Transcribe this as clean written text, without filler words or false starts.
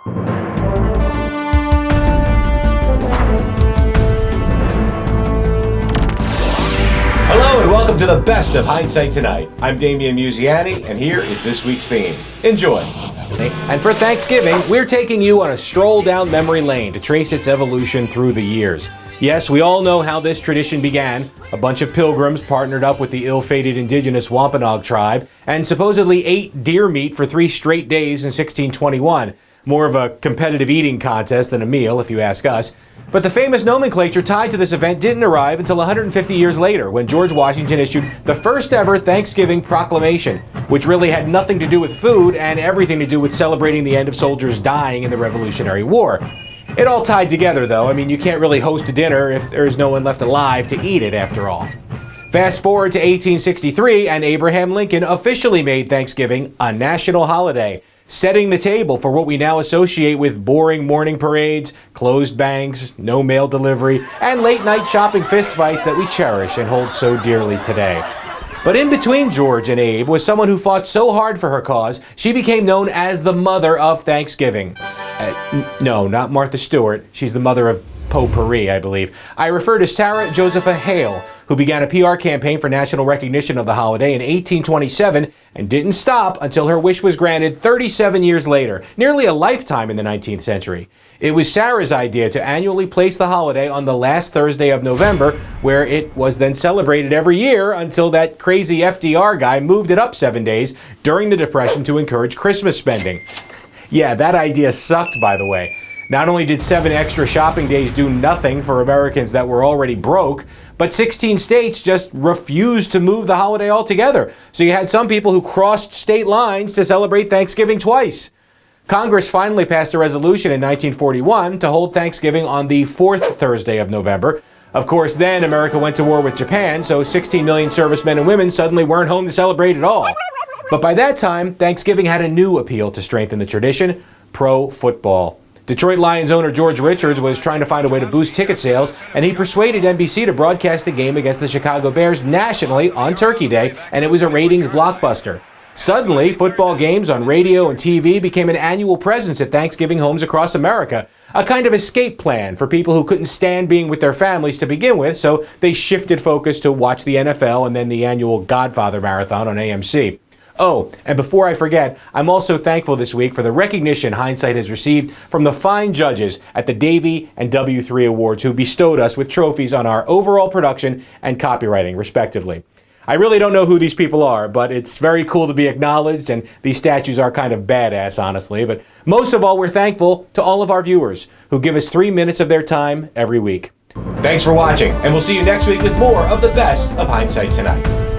Hello and welcome to the best of Hindsight Tonight. I'm Damian Muziani, and here is this week's theme. Enjoy. And for Thanksgiving, we're taking you on a stroll down memory lane to trace its evolution through the years. Yes, we all know how this tradition began. A bunch of pilgrims partnered up with the ill-fated indigenous Wampanoag tribe and supposedly ate deer meat for 3 straight days in 1621. More of a competitive eating contest than a meal, if you ask us. But the famous nomenclature tied to this event didn't arrive until 150 years later, when George Washington issued the first ever Thanksgiving proclamation, which really had nothing to do with food and everything to do with celebrating the end of soldiers dying in the Revolutionary War. It all tied together, though. I mean, you can't really host a dinner if there's no one left alive to eat it, after all. Fast forward to 1863, and Abraham Lincoln officially made Thanksgiving a national holiday, setting the table for what we now associate with boring morning parades, closed banks, no mail delivery, and late-night shopping fistfights that we cherish and hold so dearly today. But in between George and Abe was someone who fought so hard for her cause, she became known as the mother of Thanksgiving. No, not Martha Stewart. She's the mother of potpourri, I believe. I refer to Sarah Josepha Hale, who began a PR campaign for national recognition of the holiday in 1827 and didn't stop until her wish was granted 37 years later, nearly a lifetime in the 19th century. It was Sarah's idea to annually place the holiday on the last Thursday of November, where it was then celebrated every year until that crazy FDR guy moved it up 7 days during the Depression to encourage Christmas spending. Yeah, that idea sucked, by the way. Not only did 7 extra shopping days do nothing for Americans that were already broke, but 16 states just refused to move the holiday altogether. So you had some people who crossed state lines to celebrate Thanksgiving twice. Congress finally passed a resolution in 1941 to hold Thanksgiving on the 4th Thursday of November. Of course, then America went to war with Japan, so 16 million servicemen and women suddenly weren't home to celebrate at all. But by that time, Thanksgiving had a new appeal to strengthen the tradition: pro football. Detroit Lions owner George Richards was trying to find a way to boost ticket sales, and he persuaded NBC to broadcast a game against the Chicago Bears nationally on Turkey Day, and it was a ratings blockbuster. Suddenly, football games on radio and TV became an annual presence at Thanksgiving homes across America, a kind of escape plan for people who couldn't stand being with their families to begin with, so they shifted focus to watch the NFL and then the annual Godfather Marathon on AMC. Oh, and before I forget, I'm also thankful this week for the recognition Hindsight has received from the fine judges at the Davey and W3 Awards, who bestowed us with trophies on our overall production and copywriting, respectively. I really don't know who these people are, but it's very cool to be acknowledged, and these statues are kind of badass, honestly. But most of all, we're thankful to all of our viewers who give us 3 minutes of their time every week. Thanks for watching, and we'll see you next week with more of the best of Hindsight Tonight.